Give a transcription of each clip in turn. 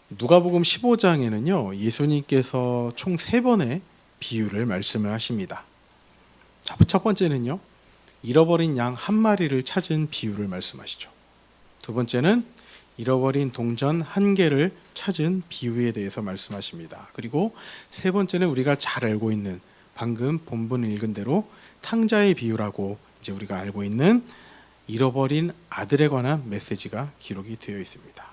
누가복음 15장에는요. 예수님께서 총 3번의 비유를 말씀을 하십니다. 자, 첫 번째는요. 잃어버린 양 한 마리를 찾은 비유를 말씀하시죠. 두 번째는 잃어버린 동전 한 개를 찾은 비유에 대해서 말씀하십니다. 그리고 세 번째는 우리가 잘 알고 있는 방금 본문 읽은 대로 탕자의 비유라고 이제 우리가 알고 있는 잃어버린 아들에 관한 메시지가 기록이 되어 있습니다.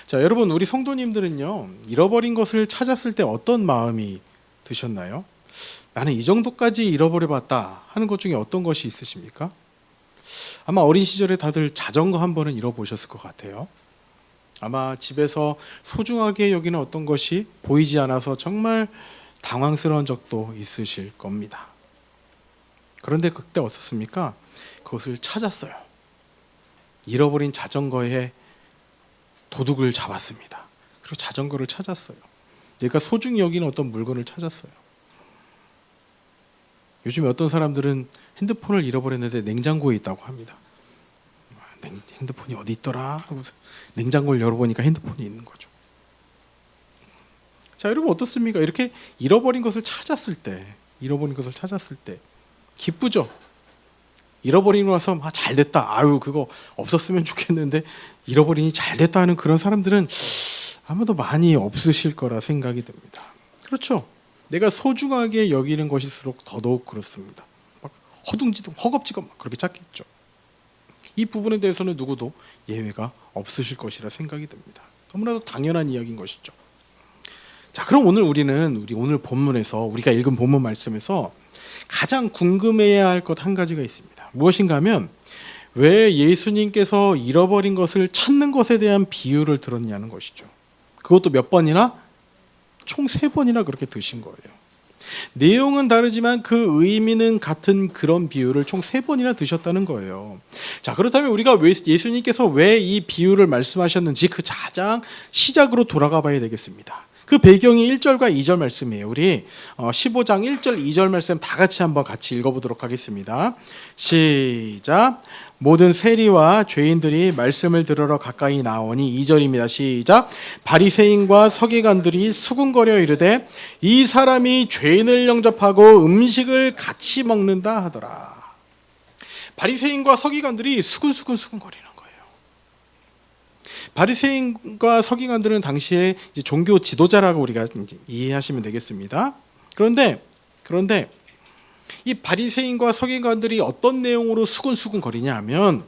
자, 여러분, 우리 성도님들은요, 잃어버린 것을 찾았을 때 어떤 마음이 드셨나요? 나는 이 정도까지 잃어버려봤다 하는 것 중에 어떤 것이 있으십니까? 아마 어린 시절에 다들 자전거 한 번은 잃어보셨을 것 같아요. 아마 집에서 소중하게 여기는 어떤 것이 보이지 않아서 정말 당황스러운 적도 있으실 겁니다. 그런데 그때 어떻습니까? 그것을 찾았어요. 잃어버린 자전거에 도둑을 잡았습니다. 그리고 자전거를 찾았어요. 내가 소중히 여기는 어떤 물건을 찾았어요. 요즘에 어떤 사람들은 핸드폰을 잃어버렸는데 냉장고에 있다고 합니다. 핸드폰이 어디 있더라 하고서 냉장고를 열어보니까 핸드폰이 있는 거죠. 자, 여러분 어떻습니까? 이렇게 잃어버린 것을 찾았을 때 기쁘죠? 잃어버리고 나서 잘 됐다. 아유, 그거 없었으면 좋겠는데 잃어버리니 잘 됐다 하는 그런 사람들은 아마도 많이 없으실 거라 생각이 듭니다. 그렇죠? 내가 소중하게 여기는 것일수록 더더욱 그렇습니다. 막 허둥지둥 허겁지겁 막 그렇게 찾겠죠. 이 부분에 대해서는 누구도 예외가 없으실 것이라 생각이 듭니다. 너무나도 당연한 이야기인 것이죠. 자, 그럼 우리는 오늘 본문에서 우리가 읽은 본문 말씀에서 가장 궁금해야 할 것 한 가지가 있습니다. 무엇인가 하면 왜 예수님께서 잃어버린 것을 찾는 것에 대한 비유를 들었냐는 것이죠. 그것도 몇 번이나? 총 3번이나 그렇게 드신 거예요. 내용은 다르지만 그 의미는 같은 그런 비유를 총 3번이나 드셨다는 거예요. 자, 그렇다면 우리가 예수님께서 왜 이 비유를 말씀하셨는지 그 가장 시작으로 돌아가 봐야 되겠습니다. 그 배경이 1절과 2절 말씀이에요. 우리 15장 1절 2절 말씀 다 같이 읽어보도록 하겠습니다. 시작. 모든 세리와 죄인들이 말씀을 들으러 가까이 나오니 2절입니다. 시작. 바리새인과 서기관들이 수군거려 이르되 이 사람이 죄인을 영접하고 음식을 같이 먹는다 하더라. 바리새인과 서기관들이 수군거리는 거예요. 바리새인과 서기관들은 당시에 이제 종교 지도자라고 우리가 이제 이해하시면 되겠습니다. 그런데 이 바리새인과 서기관들이 어떤 내용으로 수군거리냐 하면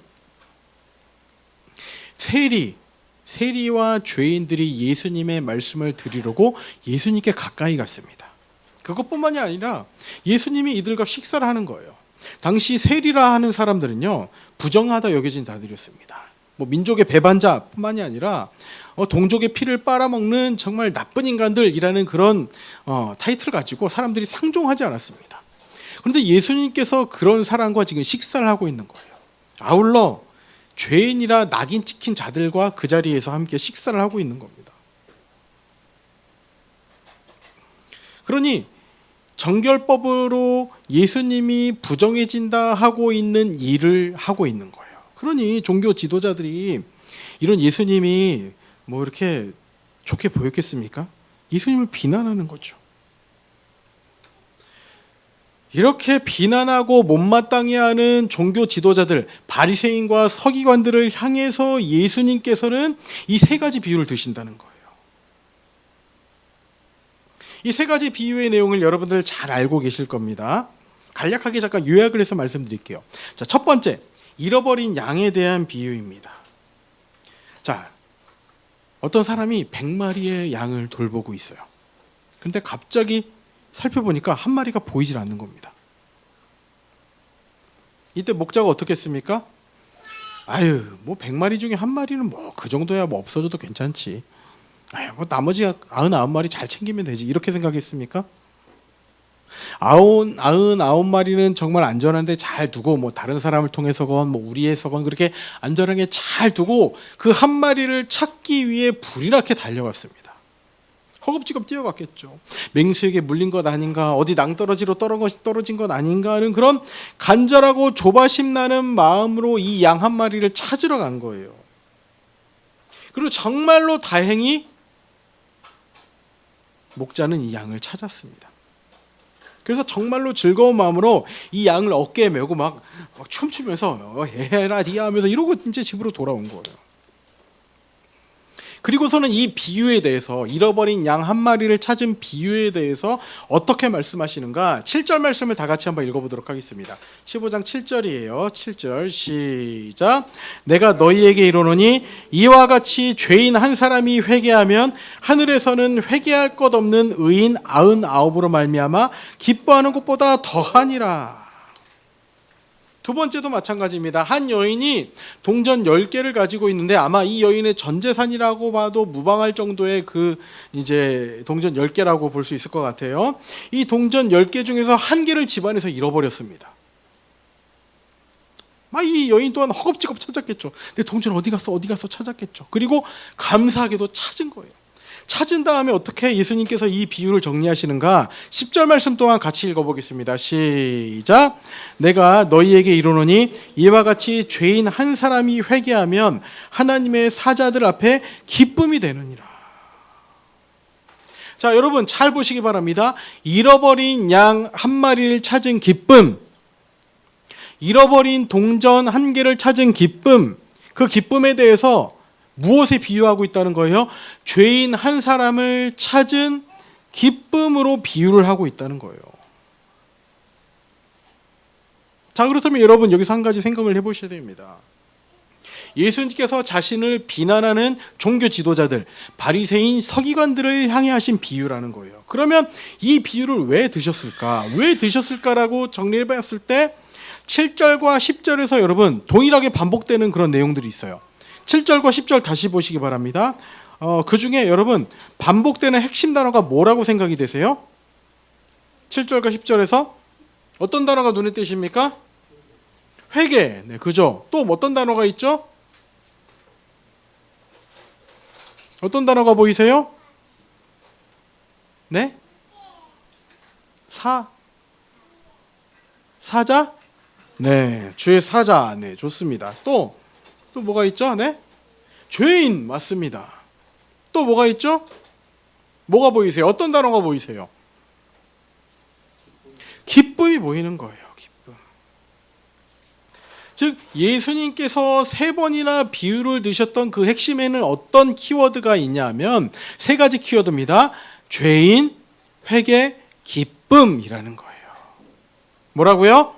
세리와 죄인들이 예수님의 말씀을 들으려고 예수님께 가까이 갔습니다. 그것뿐만이 아니라 예수님이 이들과 식사를 하는 거예요. 당시 세리라 하는 사람들은요, 부정하다 여겨진 자들이었습니다. 민족의 배반자뿐만이 아니라 동족의 피를 빨아먹는 정말 나쁜 인간들이라는 그런 타이틀을 가지고 사람들이 상종하지 않았습니다. 그런데 예수님께서 그런 사람과 지금 식사를 하고 있는 거예요. 아울러 죄인이라 낙인 찍힌 자들과 그 자리에서 함께 식사를 하고 있는 겁니다. 그러니 정결법으로 예수님이 부정해진다 하고 있는 일을 하고 있는 거예요. 그러니 종교 지도자들이 이런 예수님이 이렇게 좋게 보였겠습니까? 예수님을 비난하는 거죠. 이렇게 비난하고 못마땅해 하는 종교 지도자들, 바리새인과 서기관들을 향해서 예수님께서는 이 3가지 비유를 드신다는 거예요. 이 3가지 비유의 내용을 여러분들 잘 알고 계실 겁니다. 간략하게 잠깐 요약을 해서 말씀드릴게요. 자, 첫 번째, 잃어버린 양에 대한 비유입니다. 자, 어떤 사람이 100마리의 양을 돌보고 있어요. 근데 갑자기 살펴보니까 한 마리가 보이질 않는 겁니다. 이때 목자가 어떻게 했습니까? 100마리 중에 한 마리는 그 정도야 없어져도 괜찮지. 나머지 99마리 잘 챙기면 되지. 이렇게 생각했습니까? 99마리는 정말 안전한데 잘 두고 다른 사람을 통해서건 우리에서건 그렇게 안전하게 잘 두고 그 한 마리를 찾기 위해 불이나게 달려갔습니다. 허겁지겁 뛰어갔겠죠. 맹수에게 물린 것 아닌가, 어디 낭떠러지로 떨어진 것 아닌가 하는 그런 간절하고 조바심 나는 마음으로 이 양 한 마리를 찾으러 간 거예요. 그리고 정말로 다행히 목자는 이 양을 찾았습니다. 그래서 정말로 즐거운 마음으로 이 양을 어깨에 메고 막 춤추면서 헤라디아 하면서 이러고 이제 집으로 돌아온 거예요. 그리고서는 이 비유에 대해서, 잃어버린 양 한 마리를 찾은 비유에 대해서 어떻게 말씀하시는가? 7절 말씀을 다 같이 한번 읽어보도록 하겠습니다. 15장 7절이에요. 7절 시작. 내가 너희에게 이르노니 이와 같이 죄인 한 사람이 회개하면 하늘에서는 회개할 것 없는 의인 99으로 말미암아 기뻐하는 것보다 더하니라. 두 번째도 마찬가지입니다. 한 여인이 동전 10개를 가지고 있는데 아마 이 여인의 전 재산이라고 봐도 무방할 정도의 그 이제 동전 10개라고 볼 수 있을 것 같아요. 이 동전 10개 중에서 한 개를 집안에서 잃어버렸습니다. 이 여인 또한 허겁지겁 찾았겠죠. 내 동전 어디 갔어 찾았겠죠. 그리고 감사하게도 찾은 거예요. 찾은 다음에 어떻게 예수님께서 이 비유를 정리하시는가? 10절 말씀 또한 같이 읽어보겠습니다. 시작. 내가 너희에게 이르노니 이와 같이 죄인 한 사람이 회개하면 하나님의 사자들 앞에 기쁨이 되느니라. 자, 여러분 잘 보시기 바랍니다. 잃어버린 양 한 마리를 찾은 기쁨, 잃어버린 동전 한 개를 찾은 기쁨, 그 기쁨에 대해서 무엇에 비유하고 있다는 거예요? 죄인 한 사람을 찾은 기쁨으로 비유를 하고 있다는 거예요. 자, 그렇다면 여러분 여기서 한 가지 생각을 해보셔야 됩니다. 예수님께서 자신을 비난하는 종교 지도자들, 바리새인 서기관들을 향해 하신 비유라는 거예요. 그러면 이 비유를 왜 드셨을까? 왜 드셨을까라고 정리해봤을 때 7절과 10절에서 여러분 동일하게 반복되는 그런 내용들이 있어요. 7절과 10절 다시 보시기 바랍니다. 그 중에 여러분 반복되는 핵심 단어가 뭐라고 생각이 되세요? 7절과 10절에서 어떤 단어가 눈에 띄십니까? 회개, 네, 그죠? 또 어떤 단어가 있죠? 어떤 단어가 보이세요? 네? 사자? 네, 주의 사자. 네, 좋습니다. 또 뭐가 있죠? 네? 죄인 맞습니다. 또 뭐가 있죠? 뭐가 보이세요? 어떤 단어가 보이세요? 기쁨이 보이는 거예요. 기쁨. 즉 예수님께서 3번이나 비유를 드셨던 그 핵심에는 어떤 키워드가 있냐면 3가지 키워드입니다. 죄인, 회개, 기쁨이라는 거예요. 뭐라고요?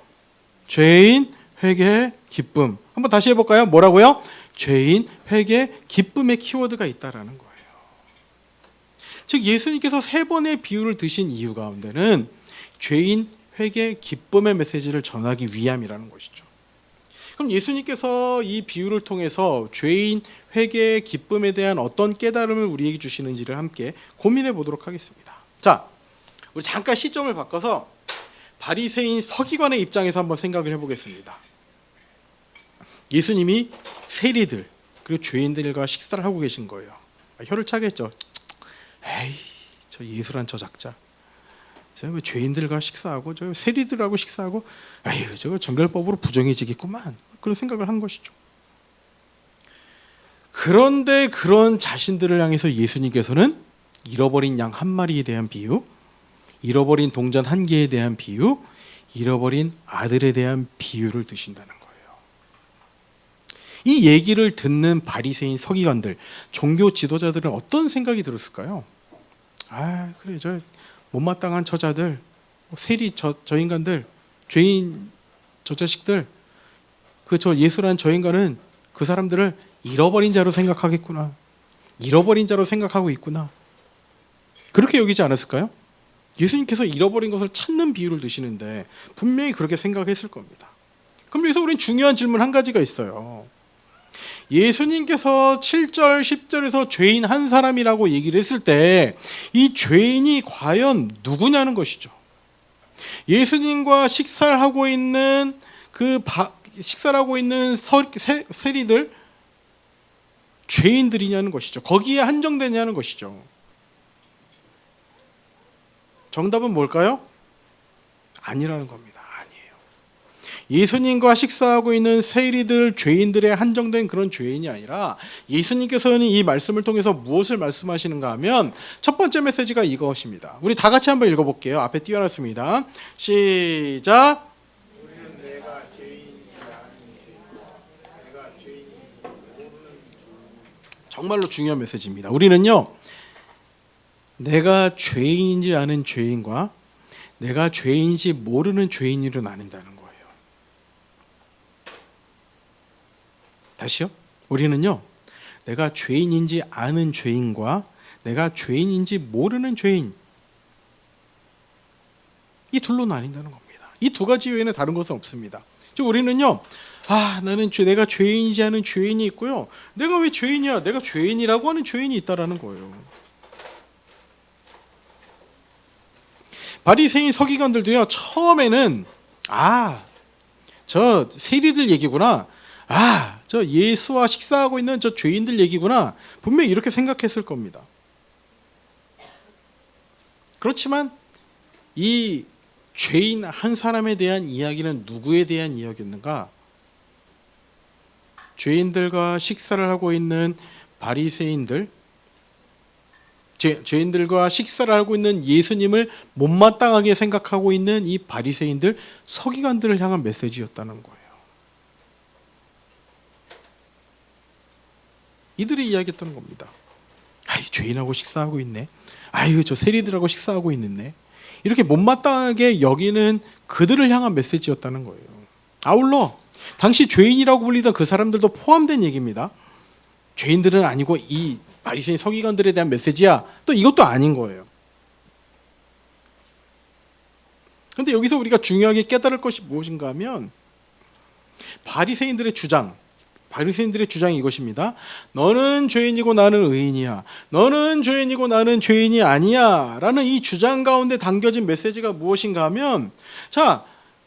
죄인, 회개, 기쁨. 한번 다시 해볼까요? 뭐라고요? 죄인, 회개, 기쁨의 키워드가 있다라는 거예요. 즉 예수님께서 3번의 비유를 드신 이유 가운데는 죄인, 회개, 기쁨의 메시지를 전하기 위함이라는 것이죠. 그럼 예수님께서 이 비유를 통해서 죄인, 회개, 기쁨에 대한 어떤 깨달음을 우리에게 주시는지를 함께 고민해 보도록 하겠습니다. 자, 우리 잠깐 시점을 바꿔서 바리새인 서기관의 입장에서 한번 생각을 해보겠습니다. 예수님이 세리들 그리고 죄인들과 식사를 하고 계신 거예요. 혀를 차겠죠. 에이, 저 예수란 저 작자. 저 죄인들과 식사하고 저 세리들하고 식사하고, 에이, 저거 정결법으로 부정해지겠구만. 그런 생각을 한 것이죠. 그런데 그런 자신들을 향해서 예수님께서는 잃어버린 양 한 마리에 대한 비유, 잃어버린 동전 한 개에 대한 비유, 잃어버린 아들에 대한 비유를 드신다는 거예요. 이 얘기를 듣는 바리새인 서기관들, 종교 지도자들은 어떤 생각이 들었을까요? 아, 그래, 저 못마땅한 처자들, 세리 저 인간들, 죄인 저 자식들, 그 저 예수란 저 인간은 그 사람들을 잃어버린 자로 생각하겠구나. 잃어버린 자로 생각하고 있구나. 그렇게 여기지 않았을까요? 예수님께서 잃어버린 것을 찾는 비유를 드시는데 분명히 그렇게 생각했을 겁니다. 그럼 여기서 우리는 중요한 질문 한 가지가 있어요. 예수님께서 7절, 10절에서 죄인 한 사람이라고 얘기를 했을 때 이 죄인이 과연 누구냐는 것이죠. 예수님과 식사를 하고 있는 세리들 죄인들이냐는 것이죠. 거기에 한정되냐는 것이죠. 정답은 뭘까요? 아니라는 겁니다. 아니에요. 예수님과 식사하고 있는 세리들, 죄인들의 한정된 그런 죄인이 아니라 예수님께서는 이 말씀을 통해서 무엇을 말씀하시는가 하면 첫 번째 메시지가 이것입니다. 우리 다 같이 한번 읽어볼게요. 앞에 띄워놨습니다. 시작. 정말로 중요한 메시지입니다. 우리는요, 내가 죄인인지 아는 죄인과 내가 죄인인지 모르는 죄인으로 나뉜다는 거예요. 다시요. 우리는요, 내가 죄인인지 아는 죄인과 내가 죄인인지 모르는 죄인, 이 둘로 나뉜다는 겁니다. 이 두 가지 외에는 다른 것은 없습니다. 즉 우리는요, 내가 죄인이지 않은 죄인이 있고요, 내가 왜 죄인이야? 내가 죄인이라고 하는 죄인이 있다라는 거예요. 바리새인 서기관들도요, 처음에는 저 세리들 얘기구나, 저 예수와 식사하고 있는 저 죄인들 얘기구나, 분명히 이렇게 생각했을 겁니다. 그렇지만 이 죄인 한 사람에 대한 이야기는 누구에 대한 이야기였는가? 죄인들과 식사를 하고 있는 바리새인들, 죄인들과 식사를 하고 있는 예수님을 못마땅하게 생각하고 있는 이 바리새인들, 서기관들을 향한 메시지였다는 거예요. 이들이 이야기했던 겁니다. 죄인하고 식사하고 있네. 저 세리들하고 식사하고 있네. 이렇게 못마땅하게 여기는 그들을 향한 메시지였다는 거예요. 아울러 당시 죄인이라고 불리던 그 사람들도 포함된 얘기입니다. 죄인들은 아니고 이 바리새인 서기관들에 대한 메시지야, 또 이것도 아닌 거예요. 그런데 여기서 우리가 중요하게 깨달을 것이 무엇인가 하면 바리새인들의 주장이 이것입니다. 너는 죄인이고 나는 의인이야. 너는 죄인이고 나는 죄인이 아니야. 라는 이 주장 가운데 담겨진 메시지가 무엇인가 하면,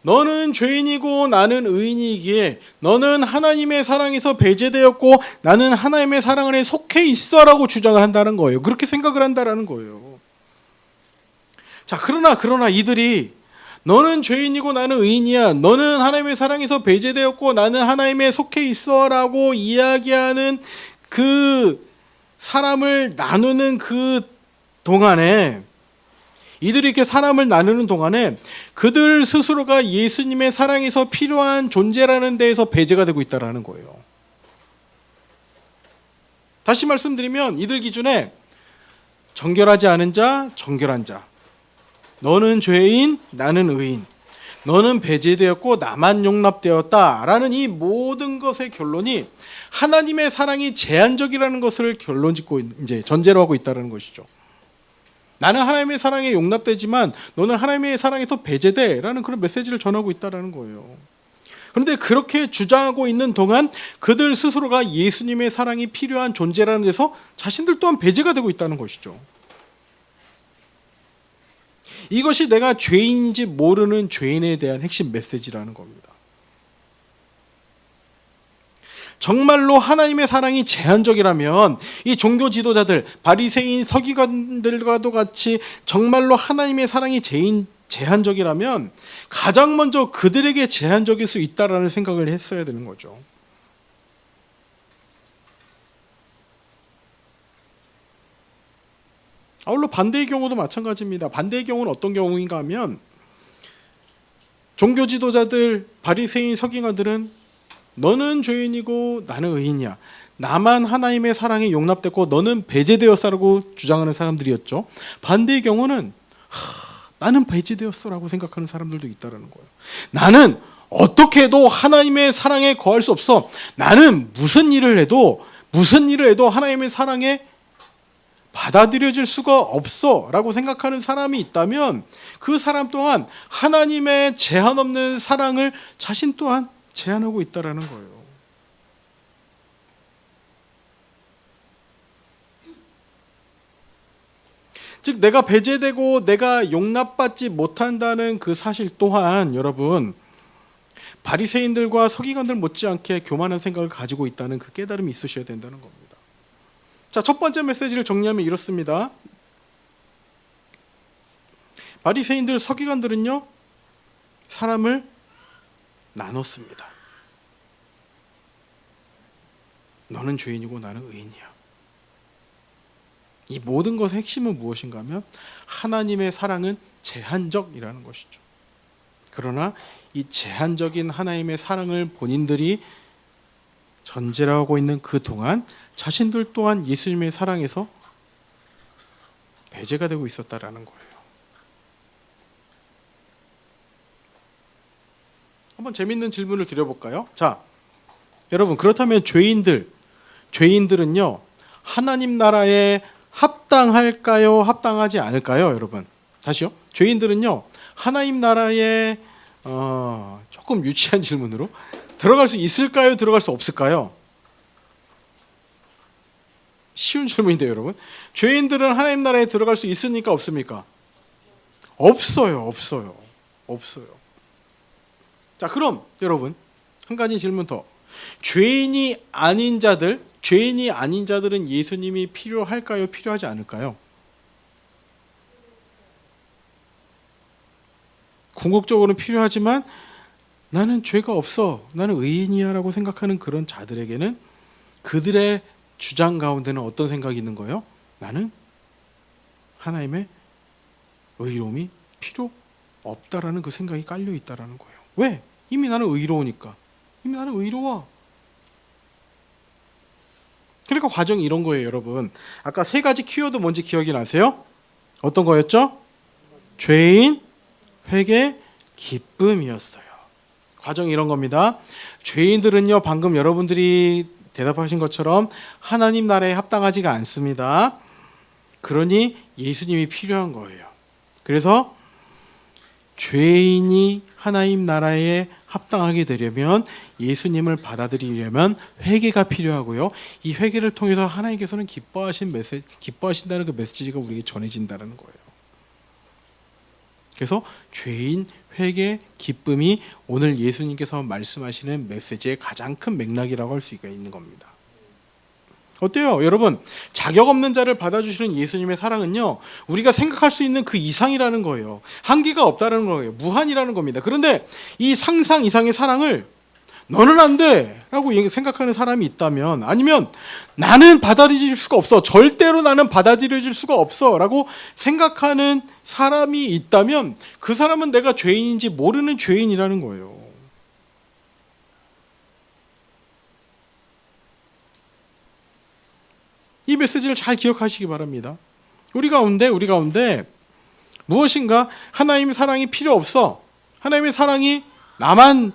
너는 죄인이고 나는 의인이기에 너는 하나님의 사랑에서 배제되었고 나는 하나님의 사랑 안에 속해 있어라고 주장을 한다는 거예요. 그렇게 생각을 한다라는 거예요. 그러나 이들이 너는 죄인이고 나는 의인이야, 너는 하나님의 사랑에서 배제되었고 나는 하나님에 속해 있어라고 이야기하는 그 사람을 나누는 그 동안에, 이들이 이렇게 사람을 나누는 동안에 그들 스스로가 예수님의 사랑에서 필요한 존재라는 데에서 배제가 되고 있다는 거예요. 다시 말씀드리면 이들 기준에 정결하지 않은 자, 정결한 자, 너는 죄인, 나는 의인, 너는 배제되었고 나만 용납되었다라는 이 모든 것의 결론이 하나님의 사랑이 제한적이라는 것을 결론 짓고 이제 전제로 하고 있다는 것이죠. 나는 하나님의 사랑에 용납되지만 너는 하나님의 사랑에서 배제돼라는 그런 메시지를 전하고 있다는 거예요. 그런데 그렇게 주장하고 있는 동안 그들 스스로가 예수님의 사랑이 필요한 존재라는 데서 자신들 또한 배제가 되고 있다는 것이죠. 이것이 내가 죄인인지 모르는 죄인에 대한 핵심 메시지라는 겁니다. 정말로 하나님의 사랑이 제한적이라면 이 종교 지도자들, 바리새인 서기관들과도 같이 정말로 하나님의 사랑이 제한적이라면 가장 먼저 그들에게 제한적일 수 있다라는 생각을 했어야 되는 거죠. 아울러 반대의 경우도 마찬가지입니다. 반대의 경우는 어떤 경우인가 하면 종교 지도자들, 바리새인 서기관들은 너는 죄인이고 나는 의인이야, 나만 하나님의 사랑에 용납됐고 너는 배제되었어라고 주장하는 사람들이었죠. 반대의 경우는 나는 배제되었어라고 생각하는 사람들도 있다는 거예요. 나는 어떻게 해도 하나님의 사랑에 거할 수 없어. 나는 무슨 일을 해도 하나님의 사랑에 받아들여질 수가 없어 라고 생각하는 사람이 있다면 그 사람 또한 하나님의 제한 없는 사랑을 자신 또한 제한하고 있다는 거예요. 즉 내가 배제되고 내가 용납받지 못한다는 그 사실 또한 여러분, 바리새인들과 서기관들 못지않게 교만한 생각을 가지고 있다는 그 깨달음이 있으셔야 된다는 겁니다. 첫 번째 메시지를 정리하면 이렇습니다. 바리새인들, 서기관들은요, 사람을 나눴습니다. 너는 죄인이고 나는 의인이야. 이 모든 것의 핵심은 무엇인가 하면 하나님의 사랑은 제한적이라는 것이죠. 그러나 이 제한적인 하나님의 사랑을 본인들이 전제로 하고 있는 그 동안 자신들 또한 예수님의 사랑에서 배제가 되고 있었다라는 거예요. 한번 재밌는 질문을 드려볼까요? 자, 여러분, 그렇다면 죄인들은요 하나님 나라에 합당할까요? 합당하지 않을까요? 여러분, 다시요. 죄인들은요 하나님 나라에 조금 유치한 질문으로 들어갈 수 있을까요? 들어갈 수 없을까요? 쉬운 질문인데요, 여러분. 죄인들은 하나님 나라에 들어갈 수 있습니까? 없습니까? 없어요. 자, 그럼 여러분, 한 가지 질문 더. 죄인이 아닌 자들은 예수님이 필요할까요? 필요하지 않을까요? 궁극적으로는 필요하지만 나는 죄가 없어, 나는 의인이야 라고 생각하는 그런 자들에게는 그들의 주장 가운데는 어떤 생각이 있는 거예요? 나는 하나님의 의로움이 필요 없다라는 그 생각이 깔려 있다라는 거예요. 왜? 이미 나는 의로우니까. 이미 나는 의로워. 그러니까 과정이 이런 거예요, 여러분. 아까 세 가지 키워드 뭔지 기억이 나세요? 어떤 거였죠? 죄인, 회개, 기쁨이었어요. 과정이 이런 겁니다. 죄인들은요, 방금 여러분들이 대답하신 것처럼 하나님 나라에 합당하지가 않습니다. 그러니 예수님이 필요한 거예요. 그래서 죄인이 하나님 나라에 합당하게 되려면, 예수님을 받아들이려면 회개가 필요하고요. 이 회개를 통해서 하나님께서는 기뻐하신다는 그 메시지가 우리에게 전해진다는 거예요. 그래서 죄인, 회개, 기쁨이 오늘 예수님께서 말씀하시는 메시지의 가장 큰 맥락이라고 할 수가 있는 겁니다. 어때요? 여러분, 자격 없는 자를 받아주시는 예수님의 사랑은요, 우리가 생각할 수 있는 그 이상이라는 거예요. 한계가 없다는 거예요. 무한이라는 겁니다. 그런데 이 상상 이상의 사랑을 너는 안 돼 라고 생각하는 사람이 있다면, 아니면 나는 받아들일 수가 없어, 절대로 나는 받아들여질 수가 없어 라고 생각하는 사람이 있다면, 그 사람은 내가 죄인인지 모르는 죄인이라는 거예요. 이 메시지를 잘 기억하시기 바랍니다. 우리 가운데 무엇인가 하나님의 사랑이 필요 없어, 하나님의 사랑이 나만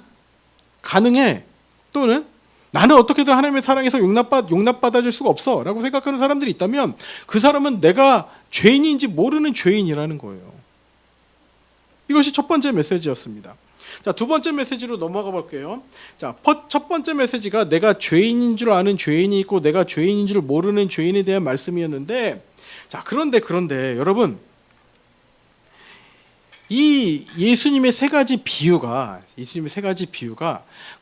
가능해, 또는 나는 어떻게든 하나님의 사랑에서 용납받아줄 수가 없어 라고 생각하는 사람들이 있다면, 그 사람은 내가 죄인인지 모르는 죄인이라는 거예요. 이것이 첫 번째 메시지였습니다. 자, 두 번째 메시지로 넘어가 볼게요. 자, 첫 번째 메시지가 내가 죄인인 줄 아는 죄인이 있고 내가 죄인인 줄 모르는 죄인에 대한 말씀이었는데, 자, 그런데 여러분, 이 예수님의 세 가지 비유가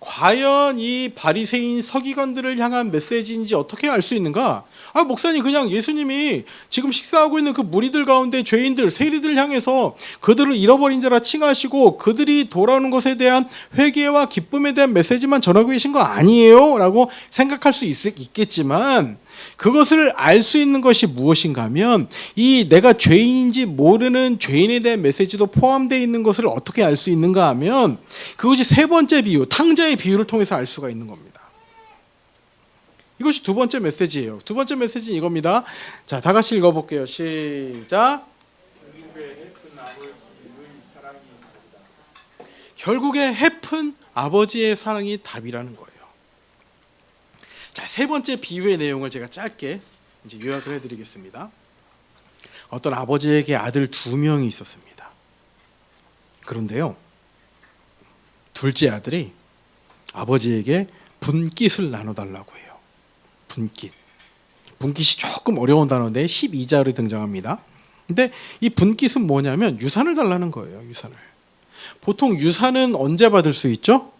과연 이 바리새인 서기관들을 향한 메시지인지 어떻게 알 수 있는가? 목사님, 그냥 예수님이 지금 식사하고 있는 그 무리들 가운데 죄인들, 세리들을 향해서 그들을 잃어버린 자라 칭하시고 그들이 돌아오는 것에 대한 회개와 기쁨에 대한 메시지만 전하고 계신 거 아니에요? 라고 생각할 수 있겠지만, 그것을 알 수 있는 것이 무엇인가 하면, 이 내가 죄인인지 모르는 죄인에 대한 메시지도 포함되어 있는 것을 어떻게 알 수 있는가 하면, 그것이 세 번째 비유, 탕자의 비유를 통해서 알 수가 있는 겁니다. 이것이 두 번째 메시지예요. 두 번째 메시지는 이겁니다. 자, 다 같이 읽어볼게요. 시작. 결국에 해픈 아버지의 사랑이 답이라는 거예요. 자, 세 번째 비유의 내용을 제가 짧게 이제 요약을 해드리겠습니다. 어떤 아버지에게 아들 2명이 있었습니다. 그런데요, 둘째 아들이 아버지에게 분깃을 나눠달라고 해요. 분깃이 조금 어려운 단어인데 12자로 등장합니다. 근데 이 분깃은 뭐냐면 유산을 달라는 거예요. 유산을. 보통 유산은 언제 받을 수 있죠?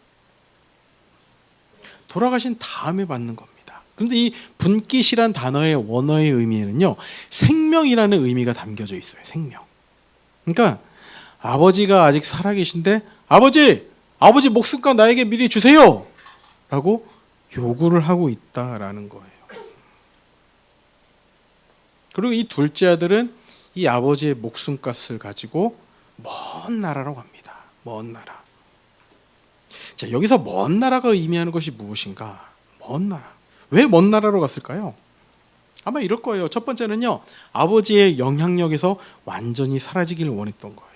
돌아가신 다음에 받는 겁니다. 그런데 이 분깃이란 단어의 원어의 의미에는요, 생명이라는 의미가 담겨져 있어요. 생명. 그러니까 아버지가 아직 살아계신데, 아버지 아버지 목숨값 나에게 미리 주세요 라고 요구를 하고 있다라는 거예요. 그리고 이 둘째 아들은 이 아버지의 목숨값을 가지고 먼 나라로 갑니다. 먼 나라. 자, 여기서 먼 나라가 의미하는 것이 무엇인가? 먼 나라. 왜 먼 나라로 갔을까요? 아마 이럴 거예요. 첫 번째는요, 아버지의 영향력에서 완전히 사라지기를 원했던 거예요.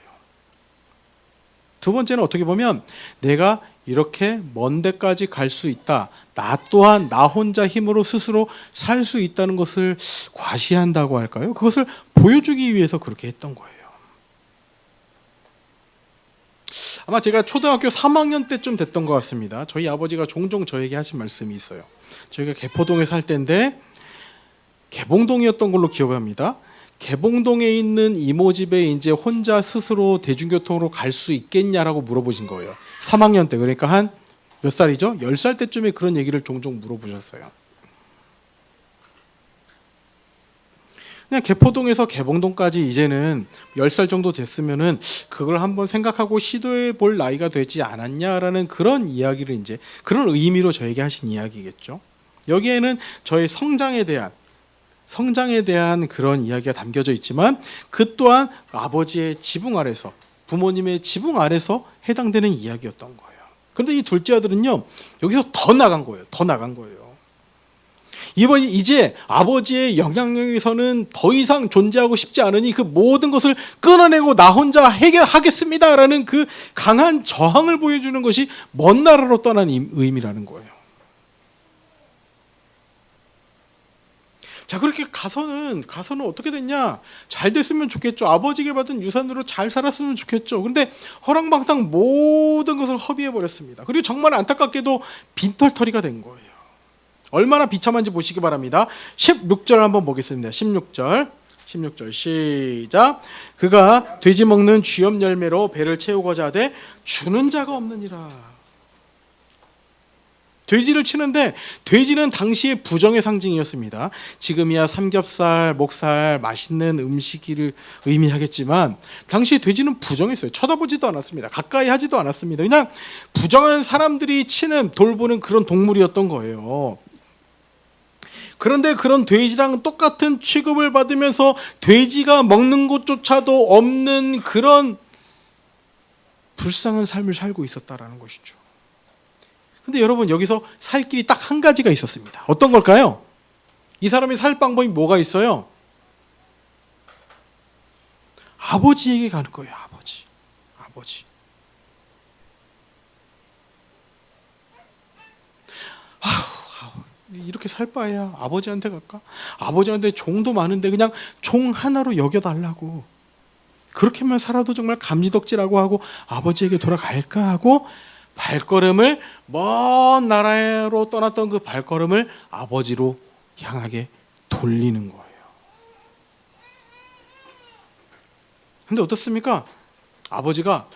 두 번째는 어떻게 보면 내가 이렇게 먼 데까지 갈 수 있다. 나 또한 나 혼자 힘으로 스스로 살 수 있다는 것을 과시한다고 할까요? 그것을 보여주기 위해서 그렇게 했던 거예요. 아마 제가 초등학교 3학년 때쯤 됐던 것 같습니다. 저희 아버지가 종종 저에게 하신 말씀이 있어요. 저희가 개포동에 살 때인데 개봉동이었던 걸로 기억합니다. 개봉동에 있는 이모 집에 이제 혼자 스스로 대중교통으로 갈 수 있겠냐라고 물어보신 거예요. 3학년 때. 그러니까 한 몇 살이죠? 10살 때쯤에 그런 얘기를 종종 물어보셨어요. 그냥 개포동에서 개봉동까지 이제는 10살 정도 됐으면은 그걸 한번 생각하고 시도해 볼 나이가 되지 않았냐라는 그런 이야기를 이제 그런 의미로 저에게 하신 이야기겠죠. 여기에는 저의 성장에 대한 그런 이야기가 담겨져 있지만 그 또한 아버지의 지붕 아래서 부모님의 지붕 아래서 해당되는 이야기였던 거예요. 그런데 이 둘째 아들은요, 여기서 더 나간 거예요. 이제 아버지의 영향력에서는 더 이상 존재하고 싶지 않으니 그 모든 것을 끊어내고 나 혼자 해결하겠습니다라는 그 강한 저항을 보여주는 것이 먼 나라로 떠난 의미라는 거예요. 자, 그렇게 가서는 어떻게 됐냐? 잘 됐으면 좋겠죠. 아버지에게 받은 유산으로 잘 살았으면 좋겠죠. 그런데 허랑방탕 모든 것을 허비해 버렸습니다. 그리고 정말 안타깝게도 빈털터리가 된 거예요. 얼마나 비참한지 보시기 바랍니다. 16절 한번 보겠습니다. 16절 시작. 그가 돼지 먹는 쥐염 열매로 배를 채우고자 하되 주는 자가 없느니라. 돼지를 치는데 돼지는 당시의 부정의 상징이었습니다. 지금이야 삼겹살, 목살, 맛있는 음식을 의미하겠지만 당시에 돼지는 부정했어요. 쳐다보지도 않았습니다. 가까이 하지도 않았습니다. 그냥 부정한 사람들이 치는 돌보는 그런 동물이었던 거예요. 그런데 그런 돼지랑 똑같은 취급을 받으면서 돼지가 먹는 것조차도 없는 그런 불쌍한 삶을 살고 있었다라는 것이죠. 근데 여러분, 여기서 살 길이 딱 한 가지가 있었습니다. 어떤 걸까요? 이 사람이 살 방법이 뭐가 있어요? 아버지에게 가는 거예요. 아버지. 이렇게 살 바에야 아버지한테 갈까? 아버지한테 종도 많은데 그냥 종 하나로 여겨달라고. 그렇게만 살아도 정말 감지덕지라고 하고 아버지에게 돌아갈까 하고 발걸음을 먼 나라로 떠났던 그 발걸음을 아버지로 향하게 돌리는 거예요. 근데 어떻습니까? 아버지가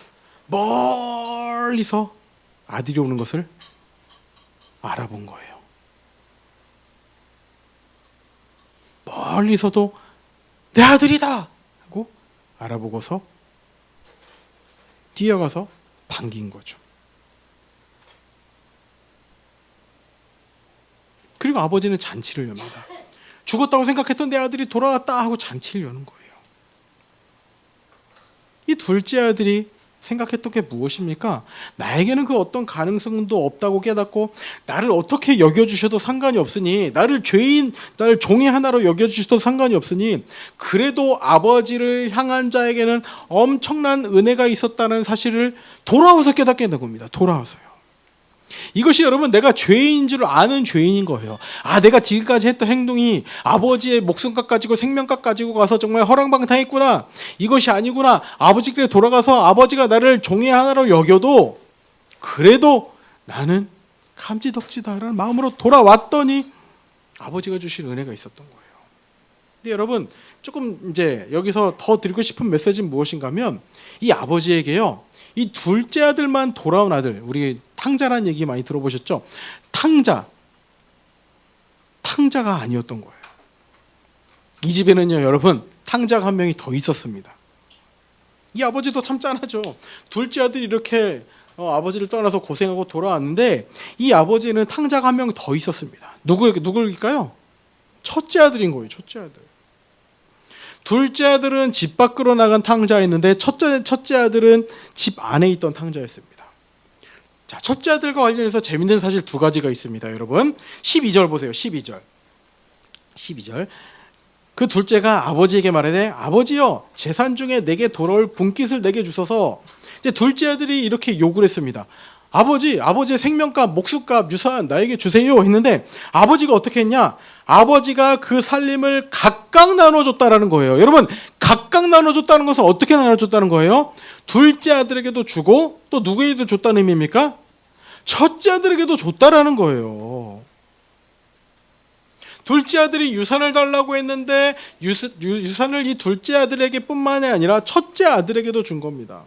멀리서 아들이 오는 것을 알아본 거예요. 멀리서도 내 아들이다 하고 알아보고서 뛰어가서 반긴 거죠. 그리고 아버지는 잔치를 엽니다. 죽었다고 생각했던 내 아들이 돌아왔다 하고 잔치를 여는 거예요. 이 둘째 아들이 생각했던 게 무엇입니까? 나에게는 그 어떤 가능성도 없다고 깨닫고 나를 어떻게 여겨주셔도 상관이 없으니, 나를 종이 하나로 여겨주셔도 상관이 없으니, 그래도 아버지를 향한 자에게는 엄청난 은혜가 있었다는 사실을 돌아와서 깨닫게 된 겁니다. 돌아와서요. 이것이 여러분 내가 죄인인 줄 아는 죄인인 거예요. 내가 지금까지 했던 행동이 아버지의 목숨값 가지고 생명값 가지고 가서 정말 허랑방탕했구나. 이것이 아니구나. 아버지께 돌아가서 아버지가 나를 종이 하나로 여겨도 그래도 나는 감지덕지다라는 마음으로 돌아왔더니 아버지가 주신 은혜가 있었던 거예요. 근데 여러분, 조금 이제 여기서 더 드리고 싶은 메시지는 무엇인가 하면, 이 아버지에게요, 이 둘째 아들만 돌아온 아들, 우리 탕자라는 얘기 많이 들어보셨죠? 탕자가 아니었던 거예요. 이 집에는요, 여러분, 탕자가 한 명이 더 있었습니다. 이 아버지도 참 짠하죠. 둘째 아들이 이렇게 아버지를 떠나서 고생하고 돌아왔는데 이 아버지는 탕자가 한 명 더 있었습니다. 누구일까요? 첫째 아들인 거예요. 첫째 아들. 둘째 아들은 집 밖으로 나간 탕자였는데 첫째 아들은 집 안에 있던 탕자였습니다. 자, 첫째 아들과 관련해서 재밌는 사실 두 가지가 있습니다. 여러분 12절 보세요. 12절. 그 둘째가 아버지에게 말하되 아버지여 재산 중에 내게 돌아올 분깃을 내게 주소서. 이제 둘째 아들이 이렇게 요구를 했습니다. 아버지의 생명값, 목숨값, 유산 나에게 주세요 했는데 아버지가 어떻게 했냐? 아버지가 그 살림을 각각 나눠줬다라는 거예요. 여러분, 각각 나눠줬다는 것은 어떻게 나눠줬다는 거예요? 둘째 아들에게도 주고 또 누구에게도 줬다는 의미입니까? 첫째 아들에게도 줬다라는 거예요. 둘째 아들이 유산을 달라고 했는데 유산을 이 둘째 아들에게 뿐만이 아니라 첫째 아들에게도 준 겁니다.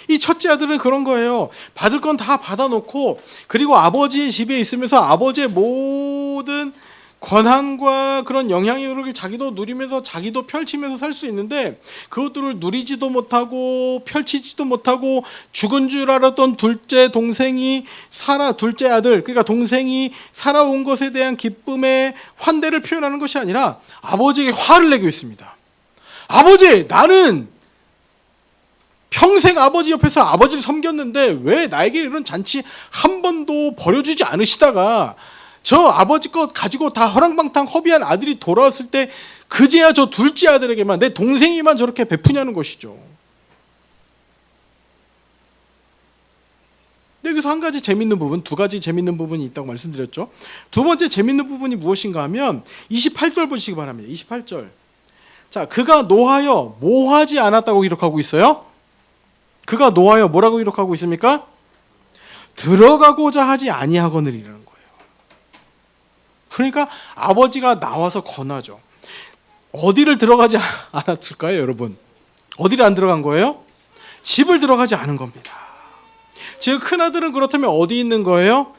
이 첫째 아들은 그런 거예요. 받을 건 다 받아놓고 그리고 아버지의 집에 있으면서 아버지의 모든 권한과 그런 영향력을 자기도 누리면서 자기도 펼치면서 살 수 있는데 그것들을 누리지도 못하고 펼치지도 못하고 죽은 줄 알았던 둘째 아들 그러니까 동생이 살아온 것에 대한 기쁨의 환대를 표현하는 것이 아니라 아버지에게 화를 내고 있습니다. 아버지, 나는 평생 아버지 옆에서 아버지를 섬겼는데 왜 나에게 이런 잔치 한 번도 버려주지 않으시다가 저 아버지 것 가지고 다 허랑방탕 허비한 아들이 돌아왔을 때 그제야 저 둘째 아들에게만 내 동생이만 저렇게 베푸냐는 것이죠. 여기서 한 가지 재밌는 부분, 두 가지 재밌는 부분이 있다고 말씀드렸죠. 두 번째 재밌는 부분이 무엇인가 하면 28절 보시기 바랍니다. 28절. 자, 그가 노하여 모하지 않았다고 기록하고 있어요. 그가 노하여 뭐라고 기록하고 있습니까? 들어가고자 하지 아니하거늘이라는 거예요. 그러니까 아버지가 나와서 권하죠. 어디를 들어가지 않았을까요, 여러분? 어디를 안 들어간 거예요? 집을 들어가지 않은 겁니다. 즉 큰아들은 그렇다면 어디 있는 거예요?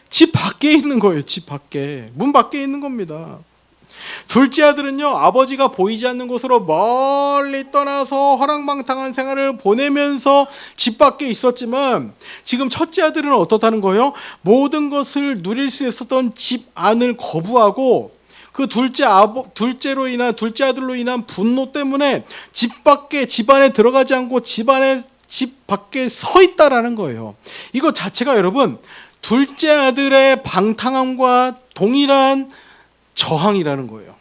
집 밖에 있는 거예요. 집 밖에. 문 밖에 있는 겁니다. 둘째 아들은요, 아버지가 보이지 않는 곳으로 멀리 떠나서 허랑방탕한 생활을 보내면서 집 밖에 있었지만 지금 첫째 아들은 어떻다는 거예요? 모든 것을 누릴 수 있었던 집 안을 거부하고 그 둘째 아들로 인한 분노 때문에 집 안에 들어가지 않고 집 밖에 서 있다라는 거예요. 이거 자체가 여러분 둘째 아들의 방탕함과 동일한 저항이라는 거예요.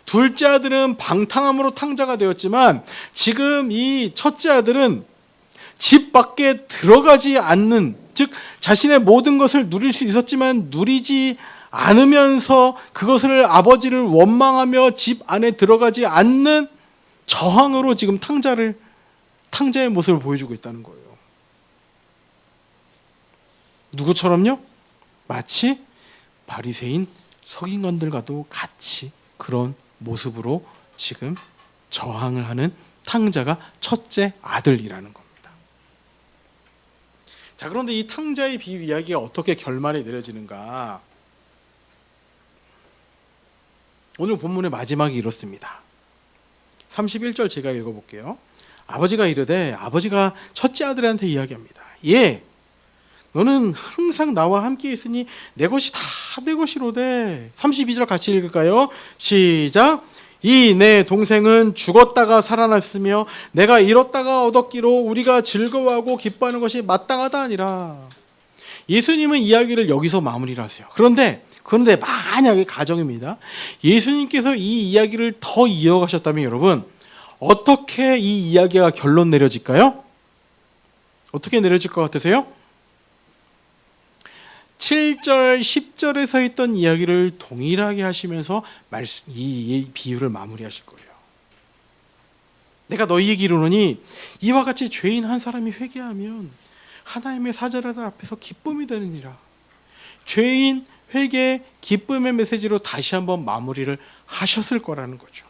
둘째 아들은 방탕함으로 탕자가 되었지만 지금 이 첫째 아들은 집 밖에 들어가지 않는, 즉 자신의 모든 것을 누릴 수 있었지만 누리지 않으면서 그것을 아버지를 원망하며 집 안에 들어가지 않는 저항으로 지금 탕자의 모습을 보여주고 있다는 거예요. 누구처럼요? 마치 바리새인 서기관들과도 같이 그런 모습으로 지금 저항을 하는 탕자가 첫째 아들이라는 겁니다. 자, 그런데 이 탕자의 비유 이야기가 어떻게 결말에 내려지는가? 오늘 본문의 마지막이 이렇습니다. 31절 제가 읽어볼게요. 아버지가 이르되, 아버지가 첫째 아들한테 이야기합니다. 예, 너는 항상 나와 함께 있으니 내 것이 다 내 것이로되. 32절 같이 읽을까요? 시작. 이 내 동생은 죽었다가 살아났으며 내가 잃었다가 얻었기로 우리가 즐거워하고 기뻐하는 것이 마땅하다 아니라. 예수님은 이야기를 여기서 마무리를 하세요. 그런데 만약에 가정입니다. 예수님께서 이 이야기를 더 이어가셨다면 여러분 어떻게 이 이야기가 결론 내려질까요? 어떻게 내려질 것 같으세요? 7절, 10절에서 했던 이야기를 동일하게 하시면서 이 비유를 마무리하실 거예요. 내가 너희에게 이르노니 이와 같이 죄인 한 사람이 회개하면 하나님의 사자라들 앞에서 기쁨이 되느니라. 죄인, 회개, 기쁨의 메시지로 다시 한번 마무리를 하셨을 거라는 거죠.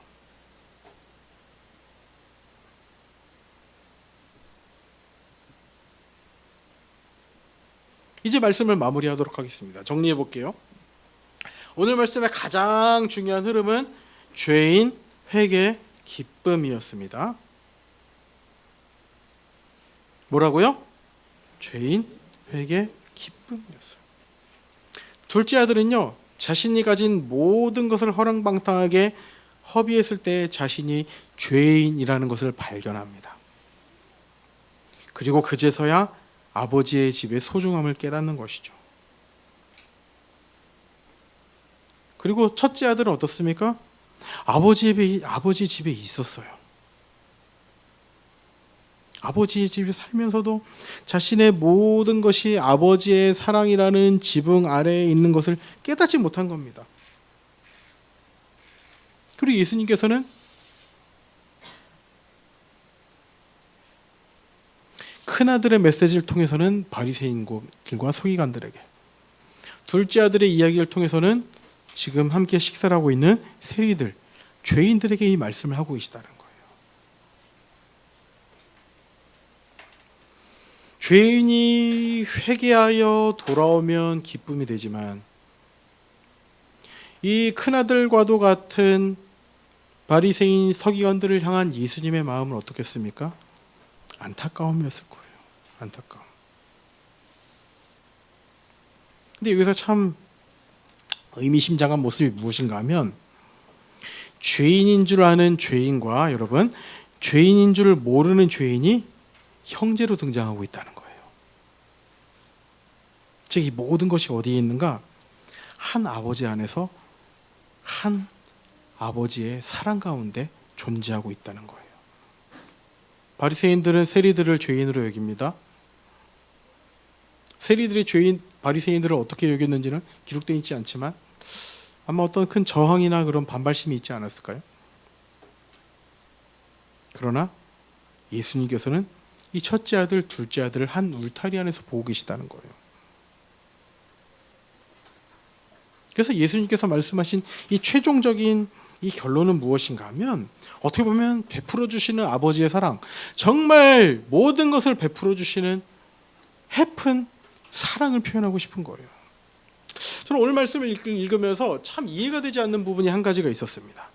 이제 말씀을 마무리하도록 하겠습니다. 정리해 볼게요. 오늘 말씀의 가장 중요한 흐름은 죄인, 회개, 기쁨이었습니다. 뭐라고요? 죄인 회개 기쁨이었어요. 둘째 아들은요, 자신이 가진 모든 것을 허랑방탕하게 허비했을 때 자신이 죄인이라는 것을 발견합니다. 그리고 그제서야 아버지의 집의 소중함을 깨닫는 것이죠. 그리고 첫째 아들은 어떻습니까? 아버지 집에 있었어요. 아버지의 집에 살면서도 자신의 모든 것이 아버지의 사랑이라는 지붕 아래에 있는 것을 깨닫지 못한 겁니다. 그리고 예수님께서는 큰아들의 메시지를 통해서는 바리새인들과 서기관들에게, 둘째 아들의 이야기를 통해서는 지금 함께 식사를 하고 있는 세리들, 죄인들에게 이 말씀을 하고 계시다는 거예요. 죄인이 회개하여 돌아오면 기쁨이 되지만 이 큰아들과도 같은 바리새인 서기관들을 향한 예수님의 마음은 어떻겠습니까? 안타까움이었을 거예요. 안타까움. 근데 여기서 참 의미심장한 모습이 무엇인가 하면, 죄인인 줄 아는 죄인과 여러분, 죄인인 줄 모르는 죄인이 형제로 등장하고 있다는 거예요. 즉, 이 모든 것이 어디에 있는가? 한 아버지 안에서 한 아버지의 사랑 가운데 존재하고 있다는 거예요. 바리새인들은 세리들을 죄인으로 여깁니다. 세리들이 바리새인들을 어떻게 여겼는지는 기록되어 있지 않지만 아마 어떤 큰 저항이나 그런 반발심이 있지 않았을까요? 그러나 예수님께서는 이 첫째 아들, 둘째 아들을 한 울타리 안에서 보고 계시다는 거예요. 그래서 예수님께서 말씀하신 이 최종적인 이 결론은 무엇인가 하면, 어떻게 보면 베풀어 주시는 아버지의 사랑, 정말 모든 것을 베풀어 주시는 해픈 사랑을 표현하고 싶은 거예요. 저는 오늘 말씀을 읽으면서 참 이해가 되지 않는 부분이 한 가지가 있었습니다.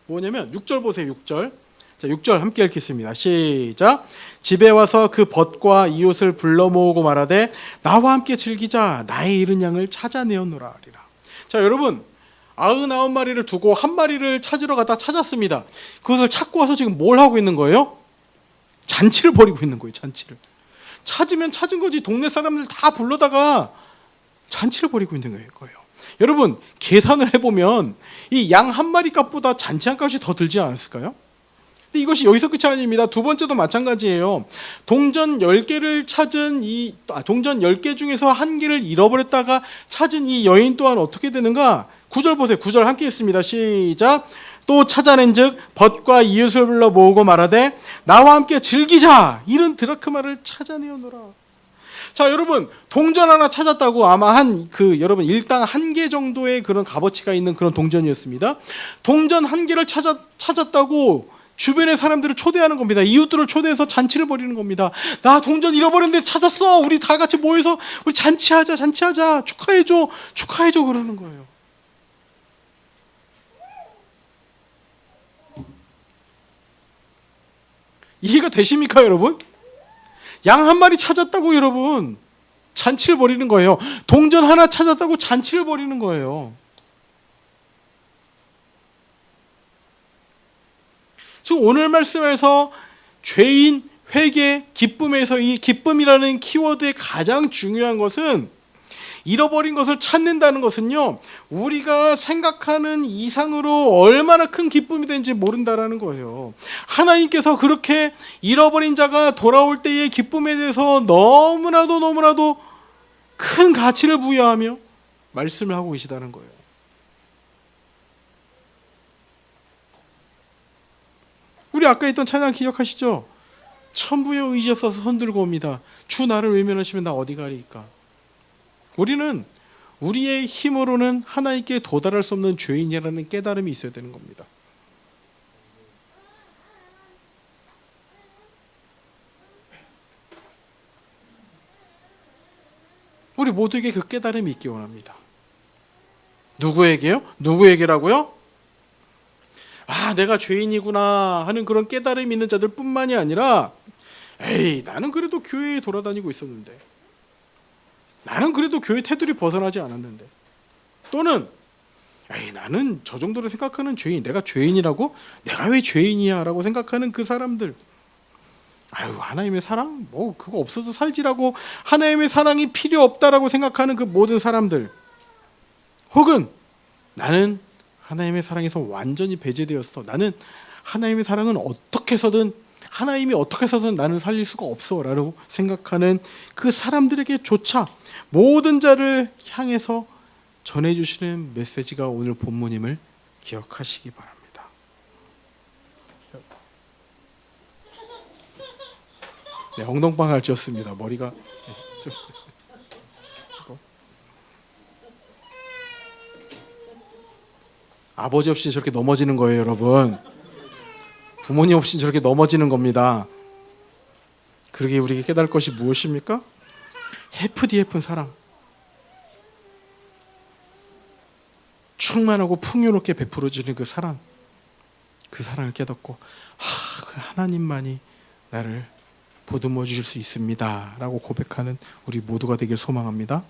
뭐냐면 6절 보세요. 6절. 자, 6절 함께 읽겠습니다. 시작. 집에 와서 그 벗과 이웃을 불러 모으고 말하되 나와 함께 즐기자. 나의 잃은 양을 찾아내었노라 하리라. 자, 여러분, 99마리를 두고 한 마리를 찾으러 가다 찾았습니다. 그것을 찾고 와서 지금 뭘 하고 있는 거예요? 잔치를 벌이고 있는 거예요. 잔치를. 찾으면 찾은 거지, 동네 사람들 다 불러다가 잔치를 벌이고 있는 거예요. 여러분, 계산을 해보면 이 양 한 마리 값보다 잔치 한 값이 더 들지 않았을까요? 근데 이것이 여기서 끝이 아닙니다. 두 번째도 마찬가지예요. 동전 10개를 찾은 동전 10개 중에서 한 개를 잃어버렸다가 찾은 이 여인 또한 어떻게 되는가? 9절 보세요. 9절 함께 읽습니다. 시작. 또 찾아낸즉 벗과 이웃을 불러 모으고 말하되 나와 함께 즐기자. 이런 드라크마를 찾아내어노라. 자, 여러분, 동전 하나 찾았다고 아마 여러분 일당 한 개 정도의 그런 값어치가 있는 그런 동전이었습니다. 동전 한 개를 찾았다고 주변의 사람들을 초대하는 겁니다. 이웃들을 초대해서 잔치를 벌이는 겁니다. 나 동전 잃어버렸는데 찾았어. 우리 다 같이 모여서 우리 잔치하자. 축하해줘 그러는 거예요. 이해가 되십니까, 여러분? 양 한 마리 찾았다고 여러분 잔치를 벌이는 거예요. 동전 하나 찾았다고 잔치를 벌이는 거예요. 지금 오늘 말씀에서 죄인, 회개, 기쁨에서 이 기쁨이라는 키워드의 가장 중요한 것은, 잃어버린 것을 찾는다는 것은요, 우리가 생각하는 이상으로 얼마나 큰 기쁨이 되는지 모른다라는 거예요. 하나님께서 그렇게 잃어버린 자가 돌아올 때의 기쁨에 대해서 너무나도 큰 가치를 부여하며 말씀을 하고 계시다는 거예요. 우리 아까 했던 찬양 기억하시죠? 천부의 의지 없어서 손들고 옵니다. 주 나를 외면하시면 나 어디 가리까? 우리는 우리의 힘으로는 하나님께 도달할 수 없는 죄인이라는 깨달음이 있어야 되는 겁니다. 우리 모두에게 그 깨달음이 있기 원합니다. 누구에게요? 누구에게라고요? 내가 죄인이구나 하는 그런 깨달음이 있는 자들 뿐만이 아니라 에이, 나는 그래도 교회에 돌아다니고 있었는데, 나는 그래도 교회 테두리 벗어나지 않았는데, 또는 에이, 나는 저 정도로 생각하는 죄인, 내가 죄인이라고? 내가 왜 죄인이야? 라고 생각하는 그 사람들, 아유, 하나님의 사랑? 뭐 그거 없어도 살지라고 하나님의 사랑이 필요 없다라고 생각하는 그 모든 사람들, 혹은 나는 하나님의 사랑에서 완전히 배제되었어, 나는 하나님의 사랑은 어떻게 해서든, 하나님이 어떻게 해서든 나를 살릴 수가 없어 라고 생각하는 그 사람들에게조차 모든 자를 향해서 전해주시는 메시지가 오늘 본문임을 기억하시기 바랍니다. 네, 엉덩방아를 찧었습니다. 머리가 아버지 없이 저렇게 넘어지는 거예요, 여러분. 부모님 없이 저렇게 넘어지는 겁니다. 그러기에 우리에게 깨달을 것이 무엇입니까? 해프디해픈 사랑, 충만하고 풍요롭게 베풀어지는 그 사랑, 그 사랑을 깨닫고 그 하나님만이 나를 보듬어 주실 수 있습니다 라고 고백하는 우리 모두가 되길 소망합니다.